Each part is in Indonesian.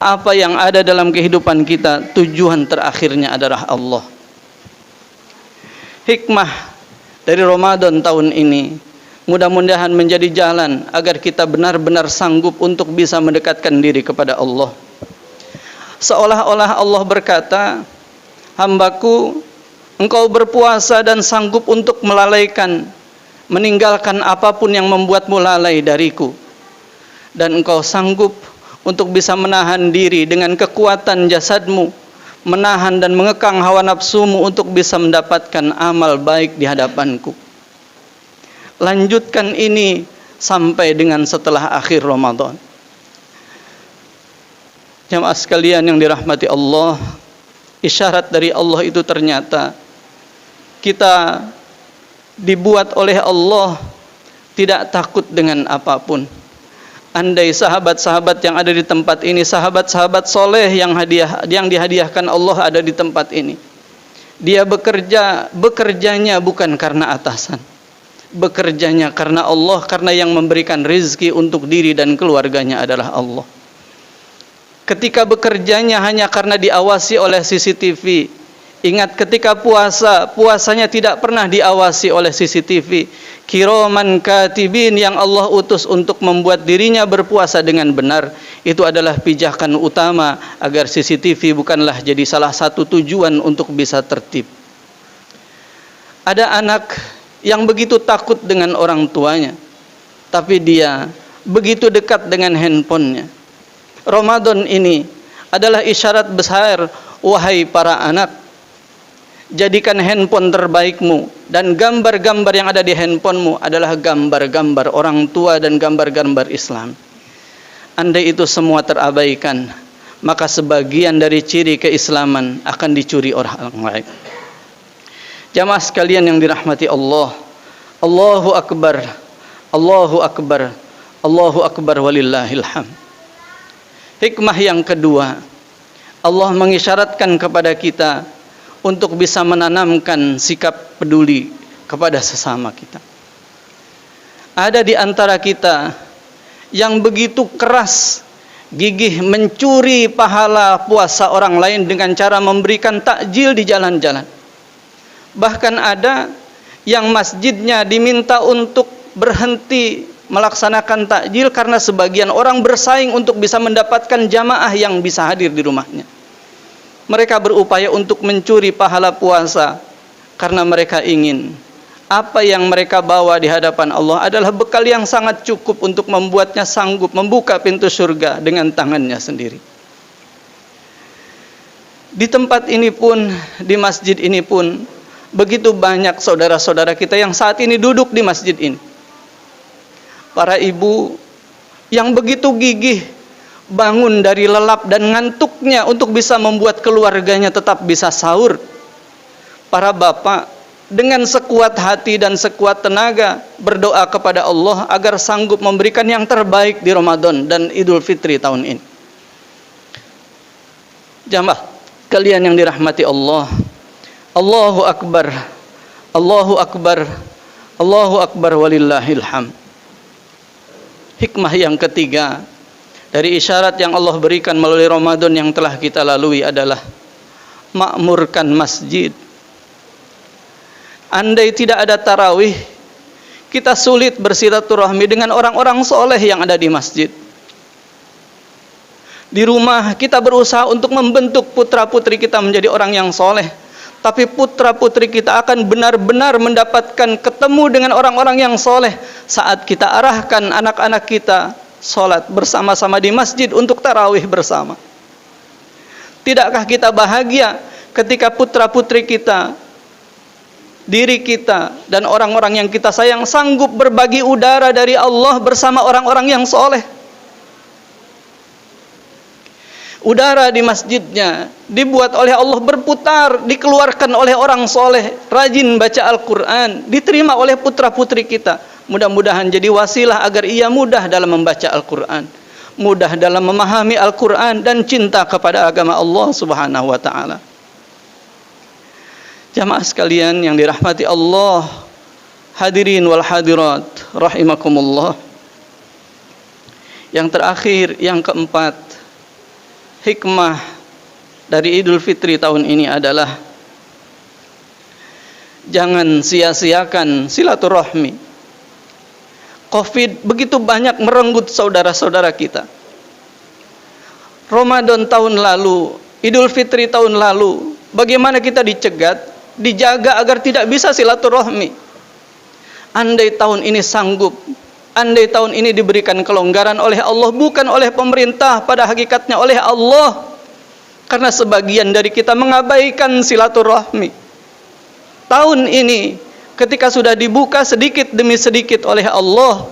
apa yang ada dalam kehidupan kita, tujuan terakhirnya adalah Allah. Hikmah dari Ramadan tahun ini mudah-mudahan menjadi jalan agar kita benar-benar sanggup untuk bisa mendekatkan diri kepada Allah. Seolah-olah Allah berkata, hambaku, engkau berpuasa dan sanggup untuk melalaikan, meninggalkan apapun yang membuatmu lalai dariku. Dan engkau sanggup untuk bisa menahan diri dengan kekuatan jasadmu, menahan dan mengekang hawa nafsumu untuk bisa mendapatkan amal baik di hadapanku. Lanjutkan ini sampai dengan setelah akhir Ramadan. Jamaah sekalian yang dirahmati Allah, isyarat dari Allah itu ternyata kita dibuat oleh Allah tidak takut dengan apapun. Andai sahabat-sahabat yang ada di tempat ini, sahabat-sahabat soleh yang dihadiahkan Allah ada di tempat ini, dia bekerjanya bukan karena atasan, bekerjanya karena Allah, karena yang memberikan rezeki untuk diri dan keluarganya adalah Allah. Ketika bekerjanya hanya karena diawasi oleh CCTV, ingat ketika puasanya tidak pernah diawasi oleh CCTV. Kiraman katibin yang Allah utus untuk membuat dirinya berpuasa dengan benar, itu adalah pijakan utama agar CCTV bukanlah jadi salah satu tujuan untuk bisa tertib. Ada anak yang begitu takut dengan orang tuanya, tapi dia begitu dekat dengan handphonenya. Ramadan ini adalah isyarat besar, wahai para anak, jadikan handphone terbaikmu dan gambar-gambar yang ada di handphonemu adalah gambar-gambar orang tua dan gambar-gambar Islam. Andai itu semua terabaikan, maka sebagian dari ciri keislaman akan dicuri orang lain. Jamaah sekalian yang dirahmati Allah, Allahu Akbar, Allahu Akbar, Allahu Akbar walillahil hamd. Hikmah yang kedua, Allah mengisyaratkan kepada kita untuk bisa menanamkan sikap peduli kepada sesama kita. Ada di antara kita yang begitu keras gigih mencuri pahala puasa orang lain dengan cara memberikan takjil di jalan-jalan. Bahkan ada yang masjidnya diminta untuk berhenti melaksanakan takjil karena sebagian orang bersaing untuk bisa mendapatkan jamaah yang bisa hadir di rumahnya. Mereka berupaya untuk mencuri pahala puasa karena mereka ingin apa yang mereka bawa di hadapan Allah adalah bekal yang sangat cukup untuk membuatnya sanggup membuka pintu surga dengan tangannya sendiri. Di tempat ini pun, di masjid ini pun, begitu banyak saudara-saudara kita yang saat ini duduk di masjid ini. Para ibu yang begitu gigih bangun dari lelap dan ngantuknya untuk bisa membuat keluarganya tetap bisa sahur. Para bapak dengan sekuat hati dan sekuat tenaga berdoa kepada Allah agar sanggup memberikan yang terbaik di Ramadan dan Idul Fitri tahun ini. Jamaah kalian yang dirahmati Allah, Allahu Akbar, Allahu Akbar, Allahu Akbar walillahil hamd. Hikmah yang ketiga dari isyarat yang Allah berikan melalui Ramadan yang telah kita lalui adalah makmurkan masjid. Andai tidak ada tarawih, kita sulit bersilaturahmi dengan orang-orang soleh yang ada di masjid. Di rumah kita berusaha untuk membentuk putra-putri kita menjadi orang yang soleh, tapi putra-putri kita akan benar-benar mendapatkan ketemu dengan orang-orang yang soleh saat kita arahkan anak-anak kita sholat bersama-sama di masjid untuk tarawih bersama. Tidakkah kita bahagia ketika putra-putri kita, diri kita, dan orang-orang yang kita sayang sanggup berbagi udara dari Allah bersama orang-orang yang soleh? Udara di masjidnya dibuat oleh Allah berputar, dikeluarkan oleh orang soleh, rajin baca Al-Quran, diterima oleh putra-putri kita. Mudah-mudahan jadi wasilah agar ia mudah dalam membaca Al-Quran, mudah dalam memahami Al-Quran, dan cinta kepada agama Allah Subhanahu wa ta'ala. Jamaah sekalian yang dirahmati Allah, hadirin wal hadirat rahimakumullah. Yang terakhir, yang keempat, hikmah dari Idul Fitri tahun ini adalah jangan sia-siakan silaturahmi. Covid begitu banyak merenggut saudara-saudara kita. Ramadan tahun lalu, Idul Fitri tahun lalu, bagaimana kita dicegat, dijaga agar tidak bisa silaturahmi. Andai tahun ini sanggup, andai tahun ini diberikan kelonggaran oleh Allah, bukan oleh pemerintah, pada hakikatnya oleh Allah. Karena sebagian dari kita mengabaikan silaturahmi. Tahun ini ketika sudah dibuka sedikit demi sedikit oleh Allah,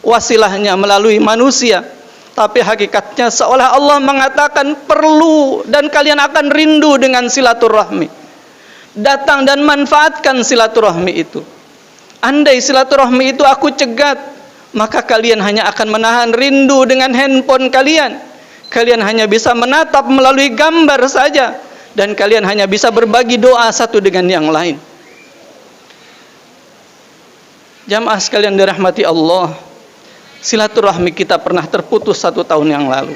wasilahnya melalui manusia, tapi hakikatnya seolah Allah mengatakan perlu dan kalian akan rindu dengan silaturahmi. Datang dan manfaatkan silaturahmi itu. Andai silaturahmi itu aku cegat, maka kalian hanya akan menahan rindu dengan handphone kalian. Kalian hanya bisa menatap melalui gambar saja, dan kalian hanya bisa berbagi doa satu dengan yang lain. Jamaah sekalian dirahmati Allah, silaturahmi kita pernah terputus 1 tahun yang lalu.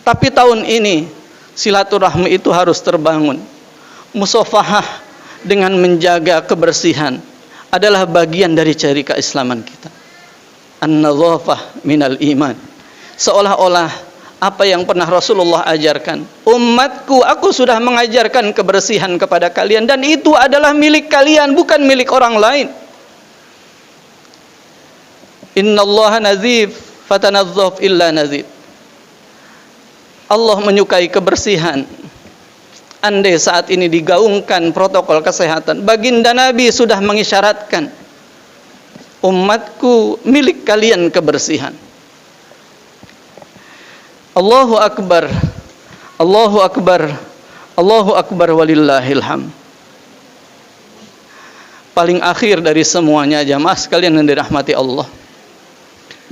Tapi tahun ini silaturahmi itu harus terbangun. Musafahah dengan menjaga kebersihan adalah bagian dari ciri keislaman kita. An-nadhafah minal iman. Seolah-olah apa yang pernah Rasulullah ajarkan, umatku, aku sudah mengajarkan kebersihan kepada kalian, dan itu adalah milik kalian, bukan milik orang lain. Innallaha nazif fatanadzaf illa nazif. Allah menyukai kebersihan. Andai saat ini digaungkan protokol kesehatan, baginda Nabi sudah mengisyaratkan, umatku, milik kalian kebersihan. Allahu Akbar, Allahu Akbar, Allahu Akbar walillahil hamd. Paling akhir dari semuanya, jamaah sekalian yang dirahmati Allah,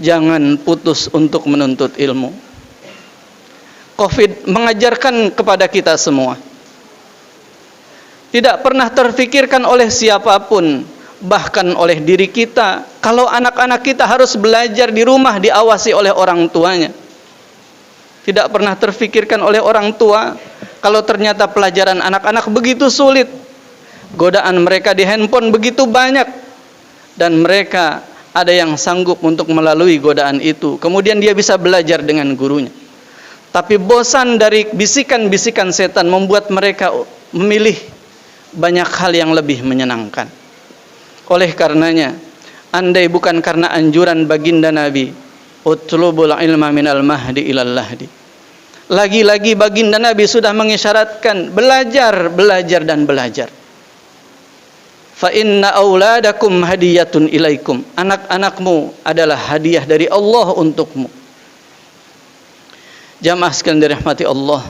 jangan putus untuk menuntut ilmu. Covid mengajarkan kepada kita semua, tidak pernah terfikirkan oleh siapapun, bahkan oleh diri kita, kalau anak-anak kita harus belajar di rumah diawasi oleh orang tuanya. Tidak pernah terfikirkan oleh orang tua kalau ternyata pelajaran anak-anak begitu sulit, godaan mereka di handphone begitu banyak, dan mereka ada yang sanggup untuk melalui godaan itu, kemudian dia bisa belajar dengan gurunya. Tapi bosan dari bisikan-bisikan setan membuat mereka memilih banyak hal yang lebih menyenangkan. Oleh karenanya, andai bukan karena anjuran baginda Nabi, utlubul ilma minal mahdi ilal lahdi, lagi-lagi baginda Nabi sudah mengisyaratkan belajar, belajar dan belajar. Fa inna auladakum hadiyatun ilaikum, anak-anakmu adalah hadiah dari Allah untukmu. Jamaah sekalian dirahmati Allah,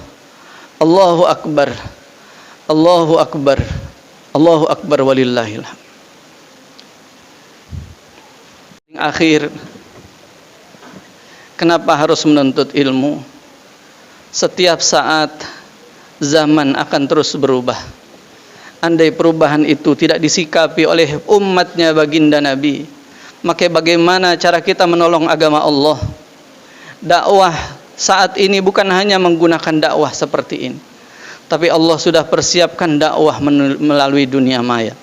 Allahu Akbar, Allahu Akbar, Allahu Akbar walillahil hamd. Akhir, kenapa harus menuntut ilmu? Setiap saat zaman akan terus berubah. Andai perubahan itu tidak disikapi oleh umatnya baginda Nabi, maka bagaimana cara kita menolong agama Allah? Dakwah saat ini bukan hanya menggunakan dakwah seperti ini, tapi Allah sudah persiapkan dakwah melalui dunia maya,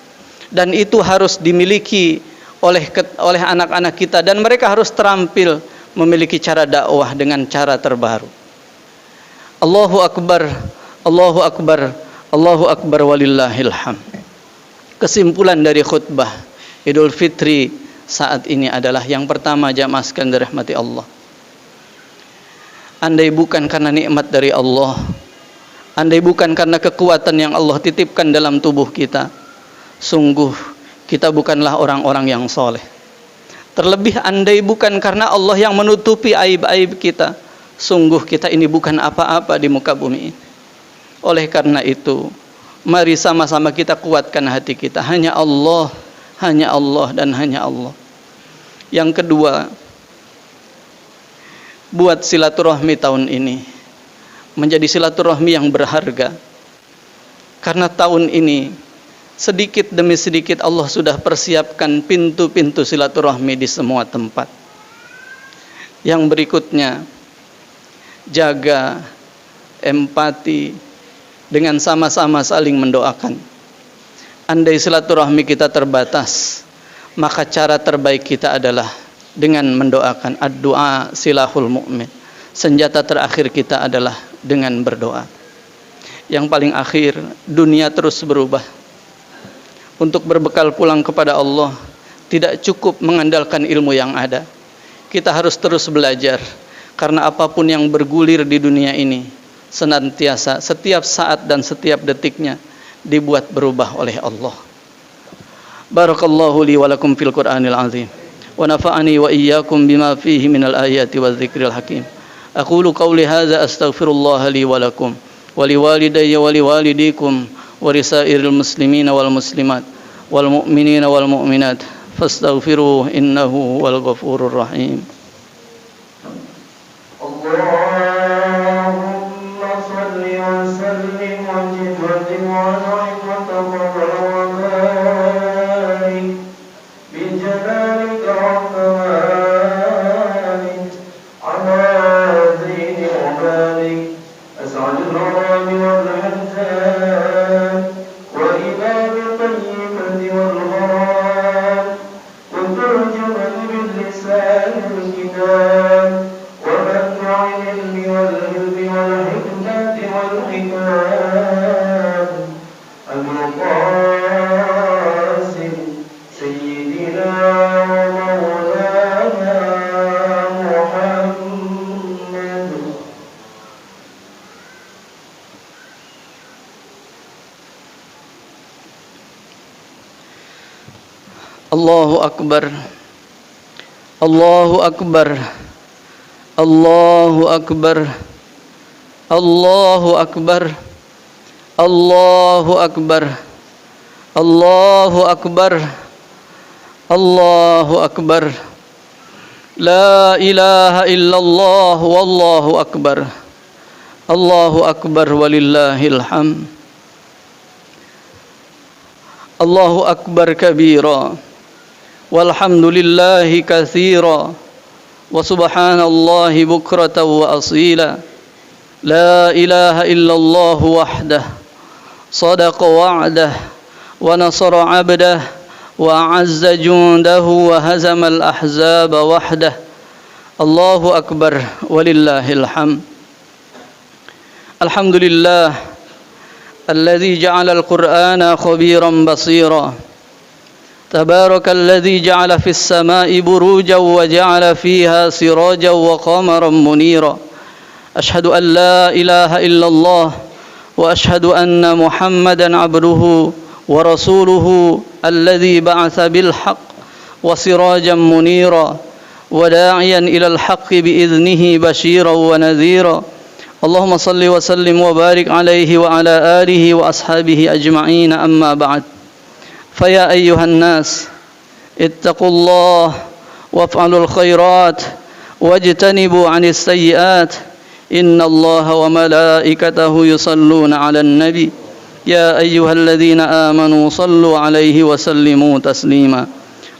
dan itu harus dimiliki oleh anak-anak kita, dan mereka harus terampil memiliki cara dakwah dengan cara terbaru. Allahu Akbar, Allahu Akbar, Allahu Akbar walillahil hamd. Kesimpulan dari khutbah Idul Fitri saat ini adalah yang pertama, jamaah sekalian dirahmati Allah, andai bukan karena nikmat dari Allah, andai bukan karena kekuatan yang Allah titipkan dalam tubuh kita, sungguh kita bukanlah orang-orang yang soleh. Terlebih andai bukan karena Allah yang menutupi aib-aib kita, sungguh kita ini bukan apa-apa di muka bumi ini. Oleh karena itu, mari sama-sama kita kuatkan hati kita, hanya Allah dan hanya Allah. Yang kedua, buat silaturahmi tahun ini menjadi silaturahmi yang berharga, karena tahun ini sedikit demi sedikit Allah sudah persiapkan pintu-pintu silaturahmi di semua tempat. Yang berikutnya, jaga empati, dengan sama-sama saling mendoakan. Andai silaturahmi kita terbatas, maka cara terbaik kita adalah dengan mendoakan. Ad-du'a silahul mu'min. Senjata terakhir kita adalah dengan berdoa. Yang paling akhir, dunia terus berubah. Untuk berbekal pulang kepada Allah, tidak cukup mengandalkan ilmu yang ada. Kita harus terus belajar, karena apapun yang bergulir di dunia ini senantiasa, setiap saat dan setiap detiknya dibuat berubah oleh Allah. Barakallahu li wa lakum fil Qur'anil azim, wa nafa'ani wa iyyakum bima fihi minal ayati wadh-dhikril hakim. Aqulu qawli hadza astaghfirullah li wa lakum wa liwalidayya wa liwalidikum wa lisairil muslimina wal muslimat wal mu'minina wal mu'minat fastaghfiruhu innahu huwal ghafurur rahim. Allahumma shalli wa sallim wa zid wa zid wa an'im wa taqabbal wa barik bi jalalika rahmanik ala zaini wa barik as'alul rami wal hamdan wa ibadi tayyibati wal gharam wa turjuman bil lisan wal kitab العلم والهلم والحكمة والحكام أبو القاسم سيدنا ومولانا محمد. Allahu Akbar, Allahu Akbar, Allahu Akbar, Allahu Akbar, Allahu Akbar, Allahu Akbar, Allahu Akbar. La ilaha illallah wallahu akbar. Allahu Akbar walillahil hamd. Allahu Akbar kabira walhamdulillahi katsira wa subhanallahi bukratan wa asila. La ilaha illallah wahdah sadaqa wa'dah wa nasara 'abdah wa a'azza jundahu wa hazamal ahzaba wahdah. Allahu akbar walillahil hamd. Alhamdulillah alladzi ja'ala al-Qur'ana khabiran basira. تبارك الذي جعل في السماء بروجا وجعل فيها سراجا وقمرا منيرا. أشهد أن لا إله إلا الله وأشهد أن محمدا عبده ورسوله الذي بعث بالحق وسراجا منيرا وداعيا إلى الحق بإذنه بشيرا ونذيرا. اللهم صل وسلم وبارك عليه وعلى آله وأصحابه أجمعين. أما بعد، فيا أيها الناس اتقوا الله وافعلوا الخيرات واجتنبوا عن السيئات. إن الله وملائكته يصلون على النبي يا أيها الذين آمنوا صلوا عليه وسلموا تسليما.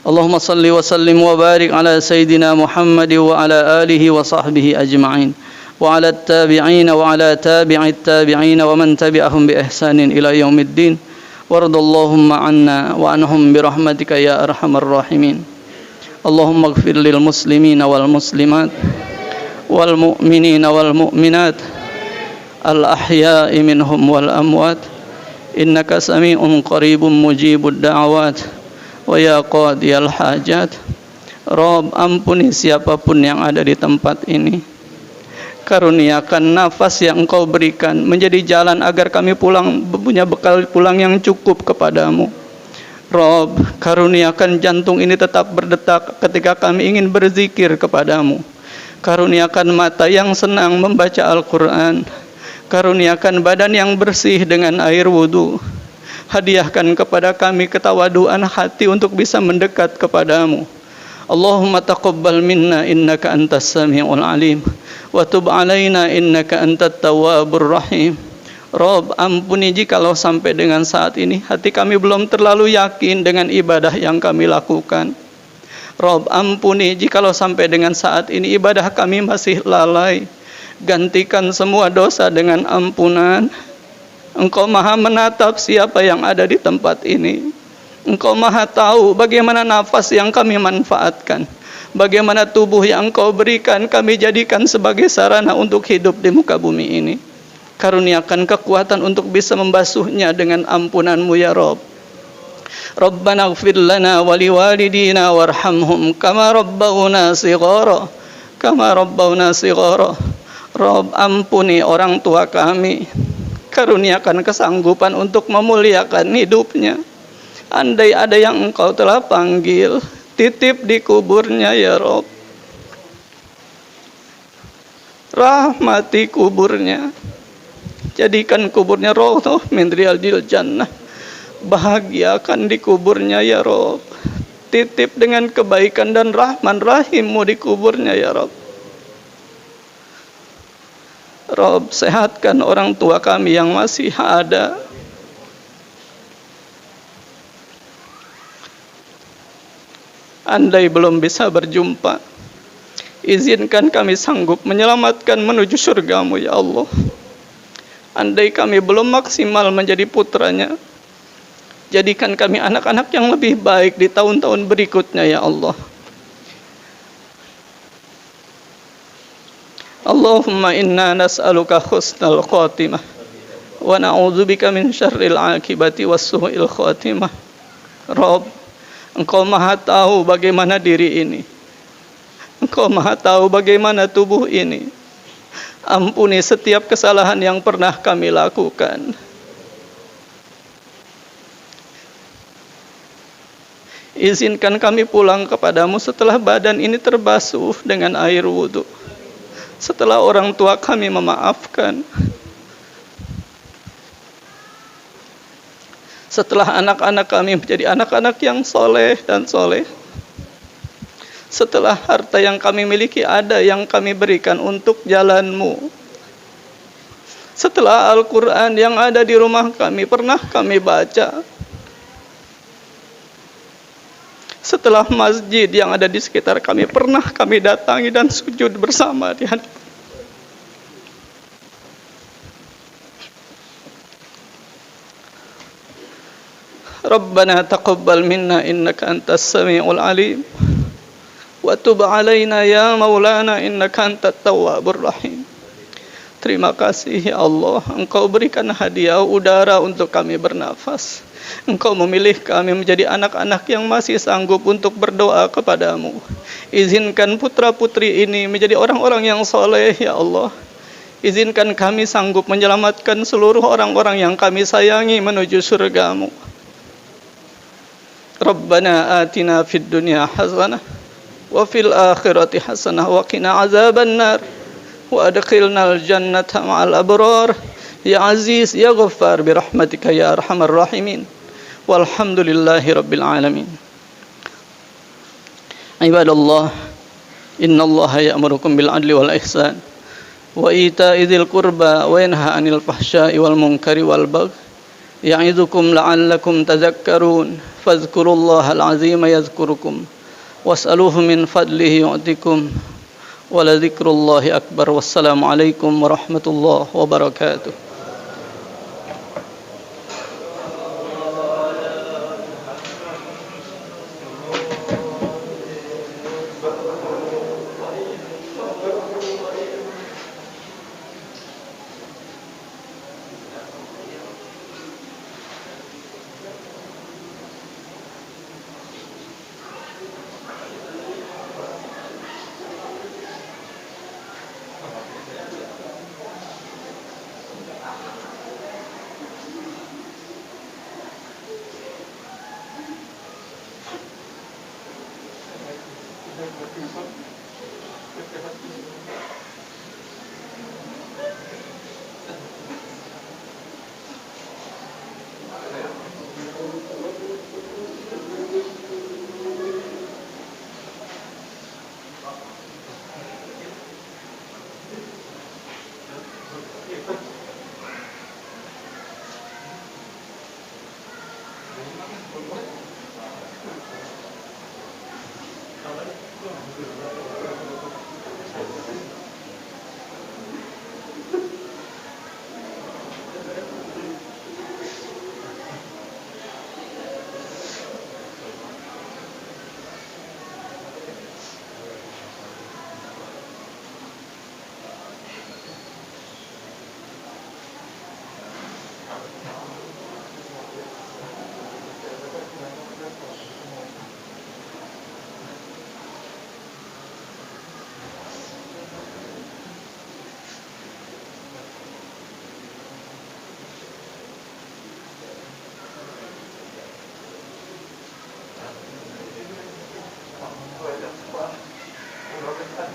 اللهم صل وسلم وبارك على سيدنا محمد وعلى آله وصحبه أجمعين وعلى التابعين وعلى تابع التابعين ومن تبعهم بإحسان إلى يوم الدين. وارض اللهم عنا وعنهم برحمتك يا أرحم الراحمين. اللهم اغفر للمسلمين والمسلمات والمؤمنين والمؤمنات الأحياء منهم والأموات إنك سميع قريب مجيب الدعوات ويا قاضي الحاجات. Rob, ampuni siapapun yang ada di tempat ini. Karuniakan nafas yang Engkau berikan menjadi jalan agar kami punya bekal pulang yang cukup kepadamu. Rob, karuniakan jantung ini tetap berdetak ketika kami ingin berzikir kepadamu. Karuniakan mata yang senang membaca Al-Quran. Karuniakan badan yang bersih dengan air wudu. Hadiahkan kepada kami ketawaduan hati untuk bisa mendekat kepadamu. Allahumma taqabbal minna innaka antas sami'ul alim wa tub alaina innaka antat tawwabur rahim. Rob, ampuni jikalau sampai dengan saat ini hati kami belum terlalu yakin dengan ibadah yang kami lakukan. Rob, ampuni jikalau sampai dengan saat ini ibadah kami masih lalai. Gantikan semua dosa dengan ampunan. Engkau maha menatap siapa yang ada di tempat ini. Engkau maha tahu bagaimana nafas yang kami manfaatkan, bagaimana tubuh yang Engkau berikan kami jadikan sebagai sarana untuk hidup di muka bumi ini. Karuniakan kekuatan untuk bisa membasuhnya dengan ampunan-Mu ya Rabb. Rabbana ighfir lana wa liwalidina warhamhum kama rabbawna shighara. Rabb, ampuni orang tua kami. Karuniakan kesanggupan untuk memuliakan hidupnya. Andai ada yang Engkau telah panggil, titip di kuburnya ya Rabb. Rahmati kuburnya. Jadikan kuburnya rawdah min riyadil jannah. Bahagiakan di kuburnya ya Rabb. Titip dengan kebaikan dan rahman rahim-Mu di kuburnya ya Rabb. Rabb, sehatkan orang tua kami yang masih ada. Andai belum bisa berjumpa, izinkan kami sanggup menyelamatkan menuju surga-Mu ya Allah. Andai kami belum maksimal menjadi putranya, jadikan kami anak-anak yang lebih baik di tahun-tahun berikutnya ya Allah. Allahumma inna nas'aluka husnal khatimah wa na'udzubika min syarril akibati wassu'il khatimah. Rabb, Engkau maha tahu bagaimana diri ini. Engkau maha tahu bagaimana tubuh ini. Ampuni setiap kesalahan yang pernah kami lakukan. Izinkan kami pulang kepadamu setelah badan ini terbasuh dengan air wudhu. Setelah orang tua kami memaafkan. Setelah anak-anak kami menjadi anak-anak yang soleh dan soleh. Setelah harta yang kami miliki ada yang kami berikan untuk jalan-Mu. Setelah Al-Quran yang ada di rumah kami pernah kami baca. Setelah masjid yang ada di sekitar kami pernah kami datangi dan sujud bersama di hadapan. Rabbana taqabbal minna innaka antas sami'ul alim wa tub alaina ya maulana innaka antat tawwabur rahim. Terima kasih ya Allah, Engkau berikan hadiah udara untuk kami bernafas. Engkau memilih kami menjadi anak-anak yang masih sanggup untuk berdoa kepadamu. Izinkan putra-putri ini menjadi orang-orang yang soleh ya Allah. Izinkan kami sanggup menyelamatkan seluruh orang-orang yang kami sayangi menuju surga-Mu. Rabbana atina fid dunya hasanah wa fil akhirati hasanah wa qina azaban nar wa adkhilnal jannata ma'al abrar ya aziz ya ghaffar bi rahmatika ya arhamar rahimin walhamdulillahi rabbil alamin. Ibadallah, innallaha ya'murukum bil adli wal ihsan wa ita'i dzil qurba wa yanha 'anil fahsya'i wal munkari wal baghi ya'idukum la'allakum tadhakkarun fadhkurullahal 'azima yadhkurukum was'aluhu min fadlihi yu'tikum wa la dzikrullahi akbar. Wassalamu alaikum warahmatullahi wabarakatuh.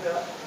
وجهك